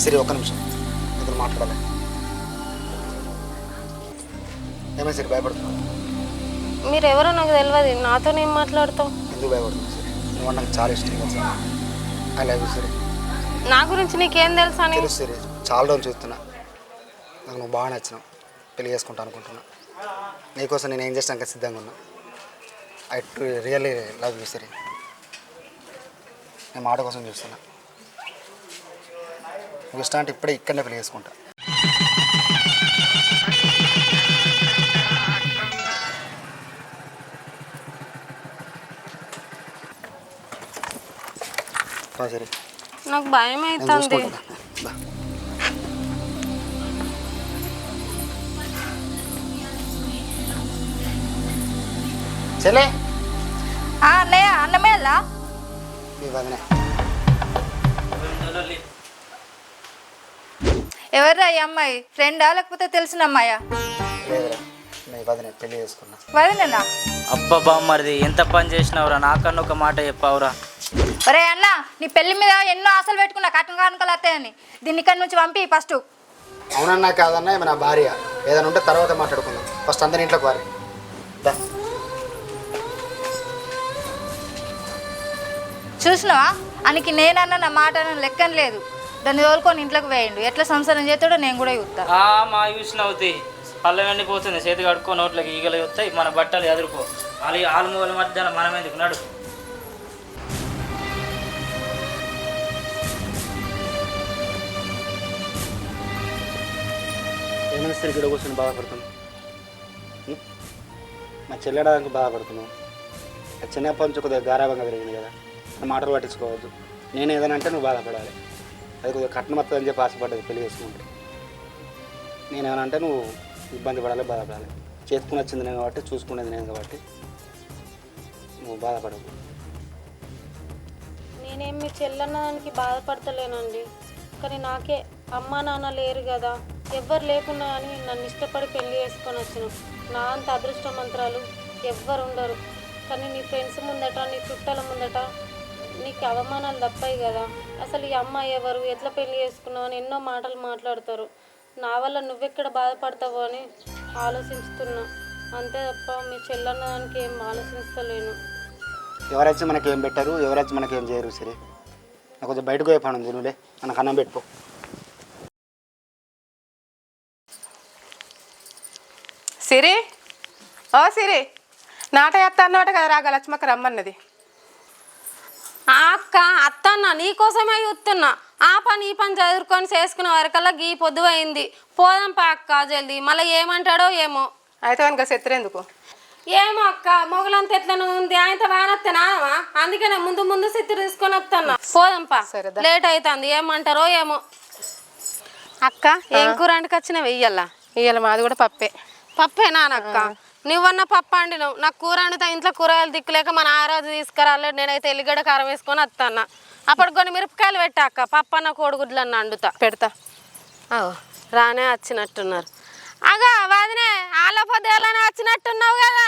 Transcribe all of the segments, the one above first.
సరే ఒక్క నిమిషం ఇద్దరు మాట్లాడాలి. ఏమైనా సరే భయపడుతున్నావు? మీరెవరో నాకు తెలియదు, నాతో ఏం మాట్లాడతావు? ఎందుకు భయపడుతున్నావు సరే? నువ్వు నాకు చాలా ఇష్టం తెలుసా. ఐ లవ్ యూ సరే. నా గురించి నీకేం తెలుసా? తెలుసు సరే, చాలా రోజులు చూస్తున్నా. నాకు నువ్వు బాగా నచ్చినావు, పెళ్లి చేసుకుంటా అనుకుంటున్నా. నీకోసం నేను ఏం చేసినాక సిద్ధంగా ఉన్నా. ఐ రియల్లీ లవ్ యూ సరే. నేను మాట కోసం చూస్తున్నా. నువ్వు ఇష్టం అంటే ఇప్పుడే ఇక్కడనే పెళ్లి చేసుకుంటా. సరే, నాకు భయం అవుతుంది. చెల్లే అన్నయ్య అన్నమే అలా మీ వదినే. ఎవర్రా ఈ అమ్మాయి? ఫ్రెండా లేకపోతే తెలిసిన అమ్మాయా? లేదురా, మీ వదినే, పెళ్లి చేసుకున్నా. వదినేనా? అబ్బా మరిది ఎంత పని చేసినావురా, నాకన్నా ఒక మాట చెప్పావురా. ఒరే అన్న, నీ పెళ్లి మీద ఎన్నో ఆశలు పెట్టుకున్నా, కట్నం కానుకలు వస్తాయని. దీన్ని ఇక్కడి నుంచి పంపి ఫస్ట్. అవునన్నా కాదన్నా, ఏమైనా నా భార్య. ఏదైనా ఉంటే తర్వాత మాట్లాడుకుందాం. ఫస్ట్ అందరి ఇంట్లోకి వారి. చూసినావా, అనికి నేనన్నా నా మాట లెక్కన లేదు. దాన్ని తోలుకొని ఇంట్లోకి వేయండు. ఎట్లా సంసారం చేస్తాడో నేను కూడా చూస్తా. మా యూసిన అవుతాయి, పళ్ళం ఎండిపోతుంది, చేతి కడుక్కో, నోట్లకి ఈగలు వస్తాయి, మన బట్టలు ఎదురుకో. ఆలుమూల మధ్యాహ్నం మనం ఎందుకు నడు. ఏమైనా సరే ఇక్కడ కూర్చొని బాధపడుతున్నాం. మా చెల్లెడానికి బాధపడుతున్నాం. చిన్నప్పటి నుంచి కొద్దిగా గారాభంగా పెరిగింది కదా, నా మాటలు పట్టించుకోవద్దు. నేను ఏదైనా అంటే నువ్వు బాధపడాలి. అది కొద్దిగా కట్నం వస్తుంది అని చెప్పి ఆశపడ్డది పెళ్లి చేసుకుంటే. నేనేమైనా అంటే నువ్వు ఇబ్బంది పడాలి, బాధపడాలి. చేసుకుని వచ్చింది నేను కాబట్టి, చూసుకునేది నేను కాబట్టి నువ్వు బాధపడవు. నేనేం మీ చెల్లన్నదానికి బాధపడతలేనండి, కానీ నాకే అమ్మా నాన్న లేరు కదా. ఎవ్వరు లేకున్నా కానీ నన్ను ఇష్టపడి పెళ్లి చేసుకొని వచ్చినాం. నా అంత అదృష్టమంత్రాలు ఎవ్వరు ఉండరు. కానీ నీ ఫ్రెండ్స్ ముందట, నీ చుట్టాల ముందట నీకు అవమానాలు తప్పాయి కదా. అసలు ఈ అమ్మాయి ఎవరు, ఎట్లా పెళ్లి చేసుకున్నావు అని ఎన్నో మాటలు మాట్లాడతారు. నా వల్ల నువ్వెక్కడ బాధపడతావో అని ఆలోచిస్తున్నా, అంతే తప్ప మీ చెల్లన్నదానికి ఏం ఆలోచిస్తలేను. ఎవరైతే మనకి ఏం పెట్టారు, ఎవరైతే మనకి ఏం చేయరు. సరే, నాకు కొంచెం బయటకు పోయే పని ఉంది. నువ్వులే మనకు అన్నం పెట్టుకో. సిరి, ఓ సిరి, నాట ఎత్త అన్నమాట కదా రాగా లక్ష్మక్క రమ్మన్నది. అక్క అత్తన్న నీకోసమే చూస్తున్నా. ఆ పని ఈ పని చదువుకొని చేసుకునే వరకల్లా గీ పొద్దు అయింది. పోదాం పా అక్క జల్దీ. మళ్ళీ ఏమంటాడో ఏమో. అయితే కనుక సెత్తురెందుకు? ఏమో అక్క, మొగలంత ఎట్లా ఉంది, ఆయనతో వానొత్తనా, అందుకనే ముందు ముందు సిత్తు తీసుకొని వస్తున్నా. పోదాంపా, లేట్ అవుతుంది. ఏమంటారో ఏమో. అక్క ఏం కూర వండుకొచ్చినావు? వెయ్యల్లా ఇవాళ మాది కూడా పప్పే. పప్పే నానక్క? నువ్వన్న పప్పు వండినావు, నాకు కూర వండితే ఇంట్లో కూరగాయలు దిక్కులేక మన ఆరోజు తీసుకురాలేదు. నేనైతే ఎల్లిగడ్డ కారం వేసుకొని వస్తాను. అప్పటికి కొన్ని మిరపకాయలు పెట్టాక పప్పు అన్న కోడిగుడ్లు అన్న వండుతా. పెడతా. రానే వచ్చినట్టున్నారు. అగా వాదినే ఆలో పొద్దుగానే వచ్చినట్టున్నావు కదా.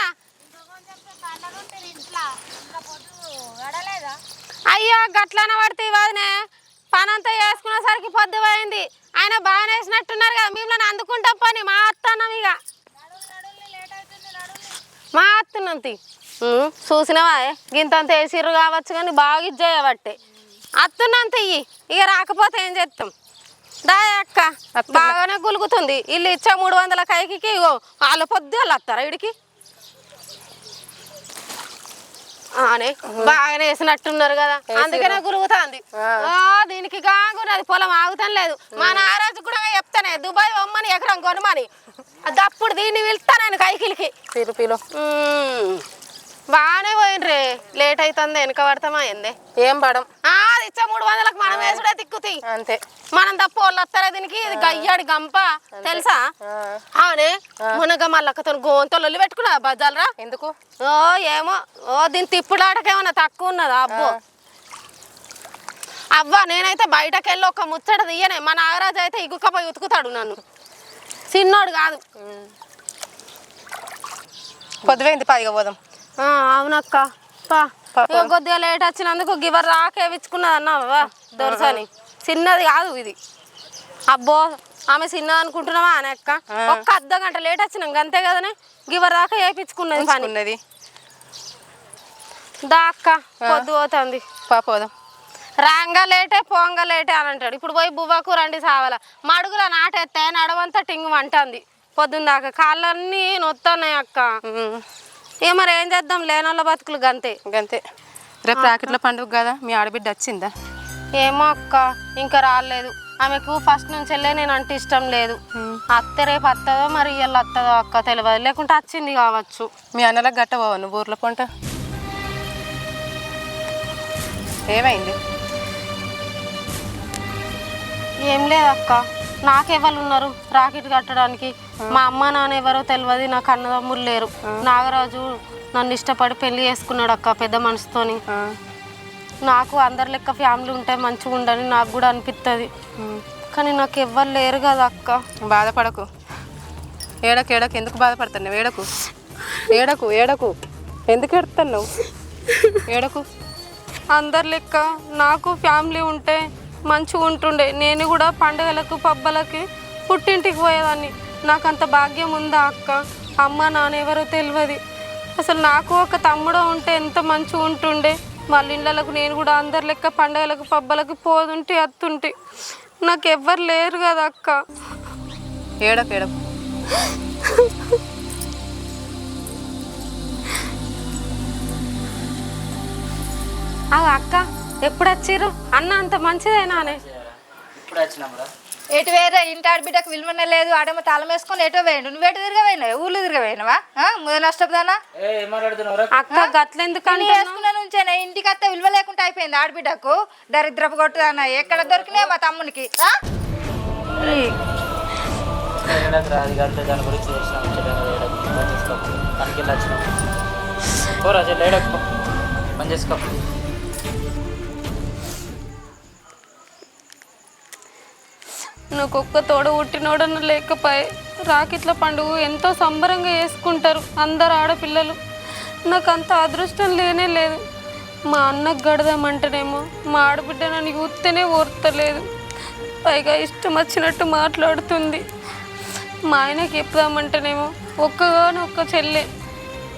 అయ్యో గట్లనే పడితే వాదినే, పనంతా వేసుకునేసరికి పొద్దు పోయింది. ఆయన బాగానే వేసినట్టున్నారు కదా, మిమ్మల్ని అందుకుంటా పని మా అత్తన్నాం. ఇక మా అత్తనంతి చూసినవా, గింతంత వేసిర్రు కావచ్చు కానీ బాగా ఇచ్చేయబట్టే అత్తున్నంత ఇయ్యి. ఇక రాకపోతే ఏం చేస్తాం? దాయ అక్క బాగానే గులుగుతుంది. ఇల్లు ఇచ్చా 300 కైకి వాళ్ళు పొద్దులు వస్తారా ఇడికి? అనే బాగానే వేసినట్టున్నారు కదా, అందుకనే గురుగుతుంది. దీనికి కాగున్నది, పొలం ఆగుతాం లేదు. మా నారాజు కూడా చెప్తానే దుబాయ్ బొమ్మని ఎకరం కొనమని. అప్పుడు దీన్ని వెళ్తాను కైకిలికి తిరుపిలో. బాగానే పోయినరే, లేట్ అవుతుంది. వెనక పడతామా ఏందే? ఏం పడం. అది ఇచ్చా 300లకు మనం వేసుడే తిక్కుతాయి అంతే. మనం తప్ప వాళ్ళు వస్తారా దీనికి? ఇది గయ్యాడి గంప తెలుసా? అవునే మునగ మల్లక్కతో గోంతలు పెట్టుకున్నా బజాలరా. ఎందుకు? ఏమో దీని తిప్పులాటకేమన్నా తక్కువ ఉన్నదా? అబ్బో అవ్వా, నేనైతే బయటకు వెళ్ళి ఒక ముచ్చట తీయనే. మా నాగరాజు అయితే ఇగుకపోయి ఉతుకుతాడు నన్ను. చిన్నోడు కాదు. పొద్దుపోయింది, పైగా పోదాం. అవునక్క కొద్దిగా లేట్ వచ్చినందుకు గివర్ రాకేవిచ్చుకున్నది అన్నావా దొరసని. చిన్నది కాదు ఇది. అబ్బో ఆమె చిన్న అనుకుంటున్నావా అనే అక్క ఒక్క అర్ధ గంట లేట్ వచ్చినాం అంతే కదనే గివర్ దాకా వేయించుకున్నది పని ఉన్నది దా అక్క పొద్దు పోతుంది పోదాం. రాంగా లేటే పోంగా లేటే అని అంటాడు. ఇప్పుడు పోయి బువ్వకు రండి సావాల మడుగుల నాటెత్తే నడవంతా టింగు అంటుంది పొద్దున్న దాకా కాళ్ళన్నీ నొత్తున్నాయి అక్క. ఇక మరి ఏం చేద్దాం లేనోళ్ళ బతుకులు గంతే. రేపు రాకెట్ల పండుగ కదా, మీ ఆడబిడ్డ వచ్చిందా? ఏమో అక్క ఇంకా రాలేదు. ఆమెకు ఫస్ట్ నుంచి వెళ్ళే నేను అంటే ఇష్టం లేదు. అత్త రేపు వస్తుందో మరి ఇవాళ వస్తుందో అక్క తెలియదు, లేకుంటే వచ్చింది కావచ్చు. మీ అన్నలకు గట్ట పోవా నువ్వు ఊర్ల పంట? ఏమైంది? ఏం లేదు అక్క, నాకెవరు ఉన్నారు రాకెట్ కట్టడానికి? మా అమ్మ నాన్న ఎవరో తెలియదు, నాకు అన్నదమ్ములు లేరు. నాగరాజు నన్ను ఇష్టపడి పెళ్లి చేసుకున్నాడు అక్క పెద్ద మనసుతోని. నాకు అందరి లెక్క ఫ్యామిలీ ఉంటే మంచిగా ఉండని నాకు కూడా అనిపిస్తుంది, కానీ నాకు ఎవ్వరు లేరు కదా అక్క. బాధపడకు, ఏడకు ఎందుకు బాధపడుతున్నావు? ఏడకు ఎందుకు ఎడుతున్నావు? ఏడకు. అందరి లెక్క నాకు ఫ్యామిలీ ఉంటే మంచిగా ఉంటుండే. నేను కూడా పండుగలకు పబ్బలకి పుట్టింటికి పోయేదాన్ని. నాకు అంత భాగ్యం ఉందా అక్క? అమ్మ నాన్న ఎవరో తెలియదు. అసలు నాకు ఒక తమ్ముడు ఉంటే ఎంత మంచిగా ఉంటుండే. వాళ్ళ ఇళ్ళకు నేను కూడా అందరి లెక్క పండుగలకు పబ్బలకి పోతుంటే అత్తుంటే. నాకు ఎవ్వరు లేరు కదా అక్క. ఏడకు. అక్క ఎప్పుడు వచ్చిర్రు? అన్న అంత మంచిదేనానే? ఇప్పుడు వచ్చినాంరా. ఎటు వేరే ఇంటి ఆడబిడ్డకు విలువనే లేదు. ఆడేమో తాళం వేసుకొని ఎటో వేయండు. నువ్వు ఎటు తిరగపోయినావు? ఊళ్ళు తిరగపోయినావా? ముద నష్టపోదానా అక్క గట్లెందుకని వేసుకున్న నుంచేనే ఇంటికి అత్తే విలువ లేకుండా అయిపోయింది ఆడబిడ్డకు. దరిద్రపు కొట్టుదానా ఎక్కడ దొరికినాయి మా తమ్మునికి? దాని గురించి పనికి వచ్చినాం. పోరా లేడకు పని చేసుకో. నాకు ఒక్క తోడ పుట్టినోడన్న లేకపోయే. రాకెట్ల పండుగ ఎంతో సంబరంగా చేసుకుంటారు అందరు ఆడపిల్లలు. నాకు అంత అదృష్టం లేనే లేదు. మా అన్నకు గడదామంటేనేమో మా ఆడబిడ్డ నన్ను చూస్తేనే ఓర్తలేదు. పైగా ఇష్టం వచ్చినట్టు మాట్లాడుతుంది. మా ఆయనకి చెప్దామంటేనేమో ఒక్క చెల్లె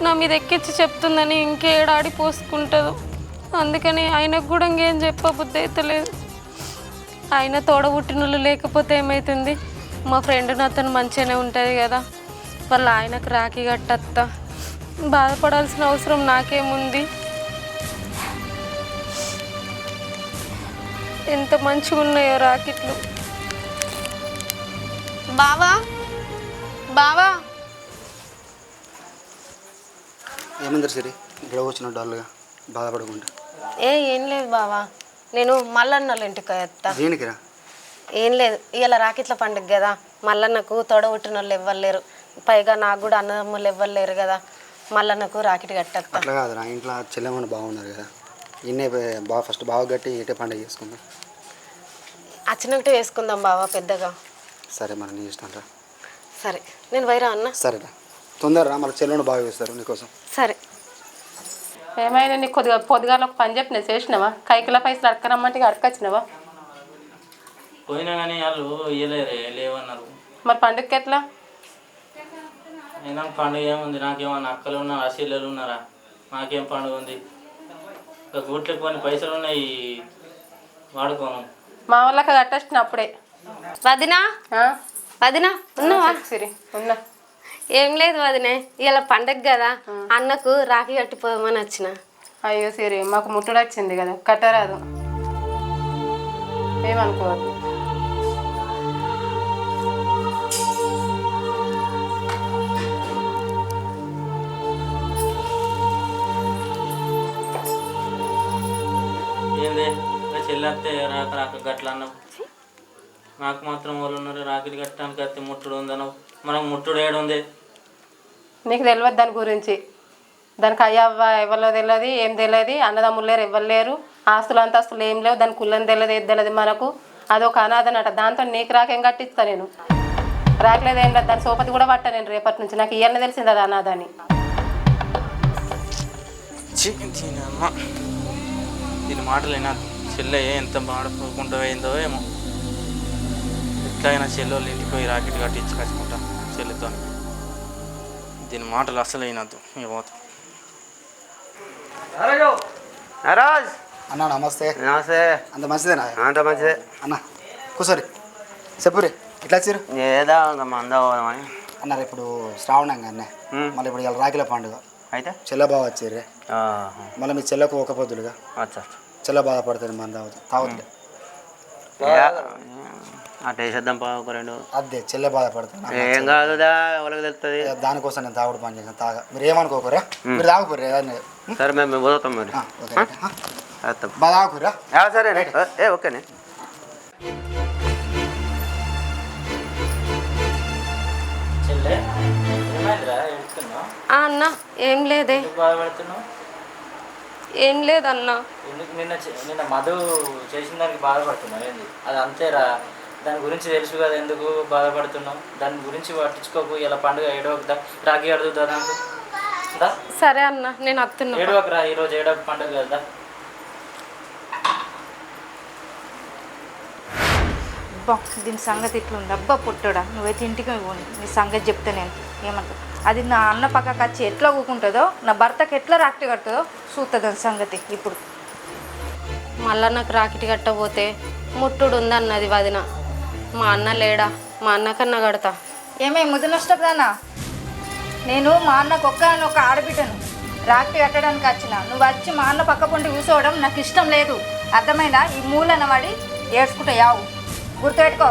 నా మీద ఎక్కించి చెప్తుందని ఇంకేడాడి పోసుకుంటుందో. అందుకని ఆయనకు కూడా ఇంకేం చెప్పబుద్ధి అయితే లేదు. ఆయన తోడబుట్టినోళ్ళు లేకపోతే ఏమవుతుంది? మా ఫ్రెండ్ని అతను మంచిగానే ఉంటుంది కదా. వాళ్ళ ఆయనకు రాఖీ కట్టత్తా. బాధపడాల్సిన అవసరం నాకేముంది? ఎంత మంచిగా ఉన్నాయో రాకెట్లు. బావా ఏమందరు సరే ఇక్కడ వచ్చిన డల్గా బాధపడకుండా. ఏం లేదు బావా, నేను మల్లన్నల ఇంటికి వస్తా. దేనికిరా? ఏం లేదు, ఇవాళ రాకెట్ల పండుగ కదా. మల్లన్నకు తోడబుట్టిన వాళ్ళు ఎవ్వలేరు. పైగా నాకు కూడా అన్నదమ్ములు ఎవ్వలేరు కదా. మల్లన్నకు రాకెట్ కట్టేస్తా. అట్లా కాదు, నా ఇంట్లో చెల్లెమని బాగున్నారు కదా. ఇన్నే ఫస్ట్ బాగా కట్టి ఏటే పండుగ చేసుకుందాం. వచ్చినట్టు వేసుకుందాం బావా పెద్దగా. సరే మరి నీ ఇష్టం రా. సరే నేను వైరా అన్న. సరేరా, తొందరరా, మళ్ళీ చెల్లెని బాగా చేస్తారు నీకోసం. సరే. ఏమైనా నీకు పొద్దుగాల ఒక పని చెప్పిన చేసినావా? కైకిల పైసలు అడకరమ్మంటే అడకొచ్చినావా? పోయినా కానీ వాళ్ళు ఇవ్వలేరే, లేవన్నారు. మరి పండుగకి ఎట్లా? అయినా పండుగ ఏముంది? నాకేమన్నా అక్కలు ఉన్నారా, చెల్లెలు ఉన్నారా? నాకేం పండుగ ఉంది? గూట్లకి కొన్ని పైసలు ఉన్నాయి, వాడుకోను. మా వాళ్ళకి కట్టొచ్చిన అప్పుడే. వదినా ఉన్నావా? సరే ఉన్నా. ఏం లేదు వదినే, ఇలా పండగ కదా, అన్నకు రాఖీ కట్టిపోదామని వచ్చిన. అయ్యో సరే, మాకు ముట్టుడు వచ్చింది కదా, కట్టరాదు. ఏమనుకోవద్దు. ఏంది చెల్లెత్తే రాక గట్ల అన్నావు. నాకు మాత్రం వాళ్ళు ఉన్నారు రాఖీలు కట్టడానికి అత్తే ముట్టుడు ఉందన్నావు. మనకు ముట్టుడు ఏడు ఉంది? నీకు తెలియదు దాని గురించి. దానికి అయ్యవ్వ ఎవరో తెలియదు, ఏం తెలియదు. అన్నదమ్ములు లేరు, ఎవరు లేరు. ఆస్తులు అంతస్తులు ఏం లేవు. దాని కుళ్ళని తెలియదు, ఏది తెలియదు మనకు. అదొక అనాథనట. దాంతో నీకు రాకేం కట్టిస్తా నేను? రాకలేదు ఏం లేదు. దాని సోపతి కూడా పట్టా నేను రేపటి నుంచి. నాకు ఇవన్నీ తెలిసింది అది అనాథని. దీని మాటలు అయినా చెల్లె ఎంత బాధపడుకుంటూ అయిందో ఏమో. ఎట్లయినా చెల్లెళ్ళు ఇంటికి పోయి రాకెట్ కట్టించి కట్టుకుంటా చెల్లితో. దీని మాటలు అస్సలు అయినద్దు ఇక పోతా. రాజ్ అన్న నమస్తే. నమస్తే. అంత మంచిదేనా? అంత మంచిదే అన్న కూర్చోరి. చెప్పురి ఎట్లా వచ్చారు? ఏదా మంద పోదామని అన్నారు. ఇప్పుడు శ్రావణంగా అన్న మళ్ళీ ఇప్పుడు ఇలా రాఖీల పండుగ అయితే చెల్ల బాగా వచ్చారు. మళ్ళీ మీ చెల్లకు ఒక పొద్దులుగా చెల్ల బాధపడుతుంది. మన తాగుతుంది అట్లా వేసేద్దాం ఒక రెండు. అదే చెల్లె బాధపడుతుంది. ఏం కాదుదా ఎవరికి తెలుస్తుంది. దానికోసం నేను తాగుడు పని చేసాను. తాగా మీరు ఏమనుకోకరా, మీరు తాగుకోర్రా. సరే మేము పోతాం మరి. బాగా తాగుకోర్రా. సరే ఓకేనే. చెల్లె ఏమైందిరా ఏడుస్తున్నావు? అన్న ఏం లేదే. ఎందుకు బాధపడుతున్నావు? ఏం లేదన్నా. ఎందుకు నిన్న మధు చేసిన దానికి బాధపడుతున్నావు? ఏంది అది? అంతేరా, దాని గురించి తెలుసు కదా ఎందుకు బాధపడుతున్నావు. దాని గురించి పట్టించుకోకు. ఇలా పండుగ ఏడవకుదా, రాఖీ అడుగుదా నాకు. సరే అన్న నేను వస్తున్నా. ఏడవకురా, ఈరోజు ఏడవక పండుగ కదా. అబ్బా దీని సంగతి ఇట్లుంది. అబ్బా పుట్టడా, నువ్వైతే ఇంటికి పోనీ, నీ సంగతి చెప్తే నేను ఏమంటా. అది నా అన్న పక్కకు వచ్చి ఎట్లా ఊకుంటుందో, నా భర్తకి ఎట్లా రాఖీ కట్టుదో చూస్తుంది దాని సంగతి. ఇప్పుడు మళ్ళా నాకు రాకెట్ కట్టబోతే ముట్టుడు ఉందన్నది వదిన. మా అన్న లేడా, మా అన్నకన్నా కడతా. ఏమేమి ముద్దు నష్టపోదానా? నేను మా అన్నకు ఒక ఆడబిడ్డను. రాఖీ కట్టడానికి వచ్చిన నువ్వు వచ్చి మా అన్న పక్క పొంటి కూర్చోవడం నాకు ఇష్టం లేదు. అర్థమైందా? ఈ మూలన వాడి ఏడ్చుకుంటా యావు, గుర్తుపెట్టుకో.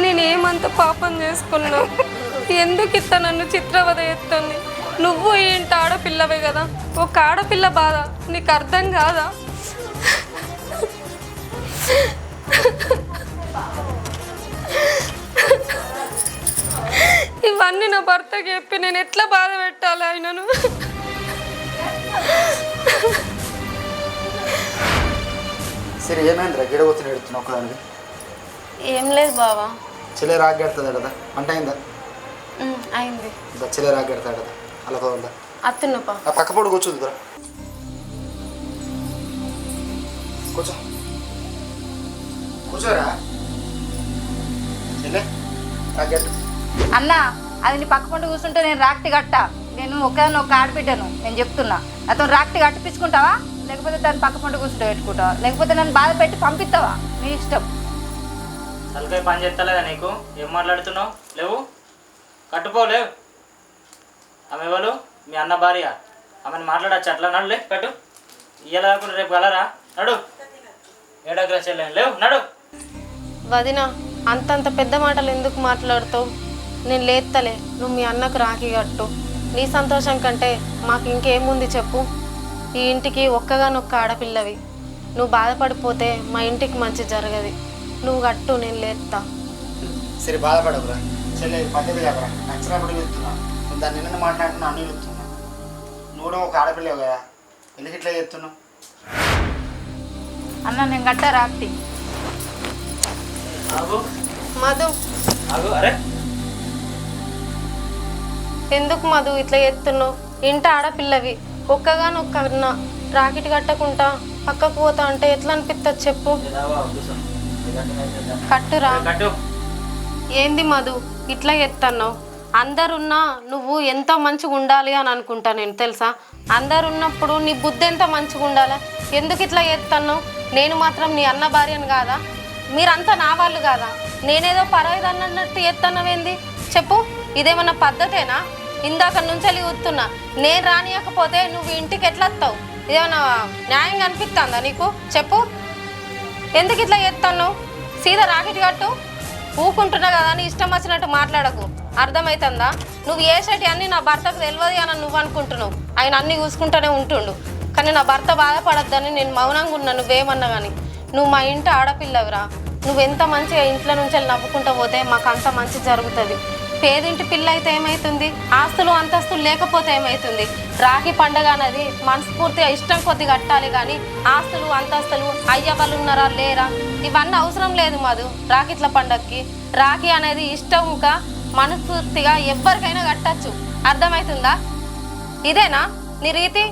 నేనేమంత పాపం చేసుకున్నావు? ఎందుకు ఇట్లా నన్ను చిత్రవద ఎత్తుంది? నువ్వు ఏంటి ఆడపిల్లవే కదా, ఒక ఆడపిల్ల బాధ నీకు అర్థం కాదా? ఇవన్నీ నా భర్తకి చెప్పి నేను ఎట్లా బాధ పెట్టాలి ఆయనను? సరే ఏమైందిరా గిడ కూర్చొని ఎడుతున్నావు ఒకదానికి? ఏం లేదు బావా. చెల్లె రాగి కడుతుంది కదా, వంట అయిందా? అయింది. ఇంకా చెల్లె రాగి కడతాడు కదా, అలా ఉందా? అత్తున్నపా ఆ పక్క పొడి కూర్చుంది కదా, కూర్చో కూర్చోరా చెల్లె రాగి కట్టు. అన్న అది నీ పక్క పొంటి కూర్చుంటే నేను రాఖీ కట్ట. నేను ఒక ఆడబిడ్డను, నేను చెప్తున్నా. అతను రాఖీ కట్టిపించుకుంటావా, లేకపోతే దాన్ని పక్క పొంటి కూర్చుంటే పెట్టుకుంటావా, లేకపోతే నన్ను బాధ పెట్టి పంపిస్తావా? నీ ఇష్టం. తలకాయ పని చేస్తలేదా నీకు? ఏం మాట్లాడుతున్నావు? లేవు, కట్టుకోలేవు. ఆమె ఎవరు? మీ అన్న భార్య. ఆమెను మాట్లాడచ్చు అట్లా. నడులే కట్టు. ఇయ్యాల కాకుండా రేపు కలరా? నడు. ఏడాగ్రా చెల్లెని లేవు, నడు. వదిన అంతంత పెద్ద మాటలు ఎందుకు మాట్లాడుతావు? నేను లేత్తలే, నువ్వు మీ అన్నకు రాఖీ కట్టు. నీ సంతోషం కంటే మాకు ఇంకేముంది చెప్పు? ఈ ఇంటికి ఒక్కగానొక్క ఆడపిల్లవి. నువ్వు బాధపడిపోతే మా ఇంటికి మంచి జరగదు. నువ్వు కట్టు, నేను లేస్తా. సరే బాధపడకురా చెల్లె, పద్ధతి కాదురా. నచ్చినప్పుడు చెప్తున్నా, నేను దాన్ని నిన్న మాట్లాడుతున్నా, అన్నీ చెప్తున్నా. నువ్వు కూడా ఒక ఆడపిల్లవు కదా, ఎందుకు ఇట్లా చెప్తున్నావు? అన్న నేను కట్ట రాఖీ. ఆగు మధు, ఆగు. అరే ఎందుకు మధు ఇట్లా చేస్తున్నావు? ఇంట ఆడపిల్లవి, ఒక్కగానొక్క అన్న రాకెట్ కట్టకుండా పక్కకు పోతా అంటే ఎట్లా అనిపిస్తుంది చెప్పు? కట్టురా. కట్టు. ఏంది మధు ఇట్లా ఎత్తన్నావు? అందరున్నా నువ్వు ఎంత మంచిగా ఉండాలి అని అనుకుంటా నేను, తెలుసా? అందరున్నప్పుడు నీ బుద్ధి ఎంత మంచిగా ఉండాలా? ఎందుకు ఇట్లా ఎత్తన్నావు? నేను మాత్రం నీ అన్న భార్యను కాదా? మీరంతా నా వాళ్ళు కాదా? నేనేదో పరాయిదన్నట్టు ఎత్తన్నవేంది చెప్పు? ఇదేమన్నా పద్ధతేనా? ఇందాక నుంచి వెళ్ళి కూర్చున్నా, నేను రానియకపోతే నువ్వు ఇంటికి ఎట్లా వస్తావు? ఇదేమన్నా న్యాయంగా అనిపిస్తుందా నీకు చెప్పు? ఎందుకు ఇట్లా ఎత్తన్నావు? సీదా రాకెట్ కట్టు. ఊకుంటున్నా కదా అని ఇష్టం వచ్చినట్టు మాట్లాడకు, అర్థమవుతుందా? నువ్వు చేసేటి అన్నీ నా భర్తకు తెలియదు అని నువ్వు అనుకుంటున్నావు. ఆయన అన్నీ చూసుకుంటూనే ఉంటుండు, కానీ నా భర్త బాధపడద్దని నేను మౌనంగా ఉన్నా. నువ్వేమన్నా కానీ నువ్వు మా ఇంటి ఆడపిల్లవిరా. నువ్వెంత మంచిగా ఇంట్లో నుంచి నవ్వుకుంటూ పోతే మాకు అంత మంచి జరుగుతుంది. పేదింటి పిల్ల అయితే ఏమవుతుంది? ఆస్తులు అంతస్తులు లేకపోతే ఏమవుతుంది? రాఖీ పండగ అనేది మనస్ఫూర్తిగా ఇష్టం కొద్ది కట్టాలి, కానీ ఆస్తులు అంతస్తులు అయ్య వాళ్ళు ఉన్నారా లేరా ఇవన్నీ అవసరం లేదు మధు. రాఖీట్ల పండగకి రాఖీ అనేది ఇష్టంగా మనస్ఫూర్తిగా ఎవరికైనా కట్టచ్చు, అర్థమవుతుందా? ఇదేనా నీ రీతి?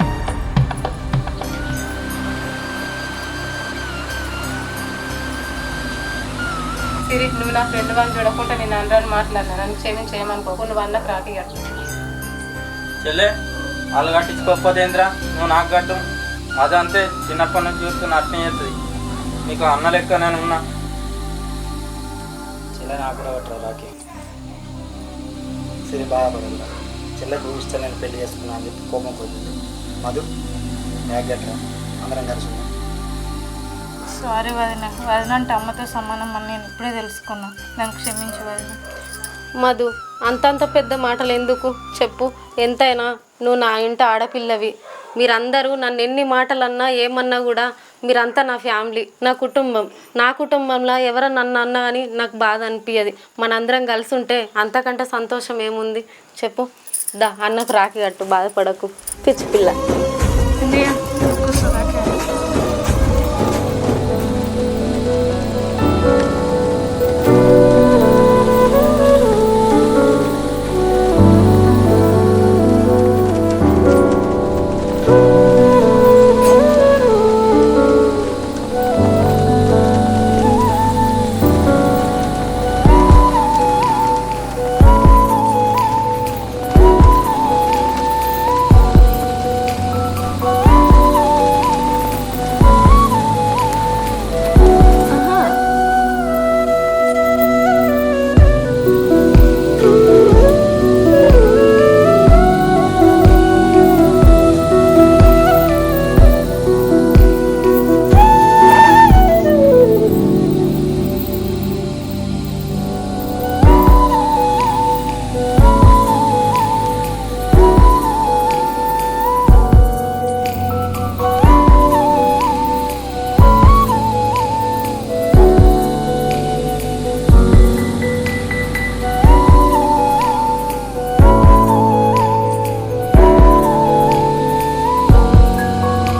నువ్వు నా ఫ్రెండ్ వాళ్ళని చూడకుండా నేను అందరూ మాట్లాడినా నన్ను క్షమించేయమనుకోకు నువ్వు అన్నకు రాఖీ కట్టు. చెల్లె వాళ్ళు కట్టించుకోకపోతే ఏంద్రా నువ్వు నాకు కట్టు. అదంతే చిన్నప్పటి నుంచి చూస్తున్న అట్నే చేస్తుంది. నీకు అన్న లెక్క నేను ఉన్నా. చెల్లె నాకు కూడా కట్టరా రాఖీ. సరే బాధపడదు. చెల్లెకు ఇష్టం నేను పెళ్లి చేసుకున్నా అని చెప్పి కోపం పోతుంది. మధు బ్యాగ్ గట్రా అందరం కలిసి ఉన్నాం. సారీ వదిన, వదిన అంటే అమ్మతో సమానం అని నేను ఇప్పుడే తెలుసుకున్నా. నన్ను క్షమించు వదిన. మధు అంతంత పెద్ద మాటలు ఎందుకు చెప్పు. ఎంతైనా నువ్వు నా ఇంట ఆడపిల్లవి. మీరందరూ నన్ను ఎన్ని మాటలన్నా ఏమన్నా కూడా మీరంతా నా ఫ్యామిలీ, నా కుటుంబం. నా కుటుంబంలో ఎవరన్నా నన్ను అన్నా కానీ నాకు బాధ అనిపించదు. మనందరం కలిసి ఉంటే అంతకంటే సంతోషం ఏముంది చెప్పు. దా అన్నకు రాఖీ కట్టు, బాధపడకు పిచ్చి పిల్ల.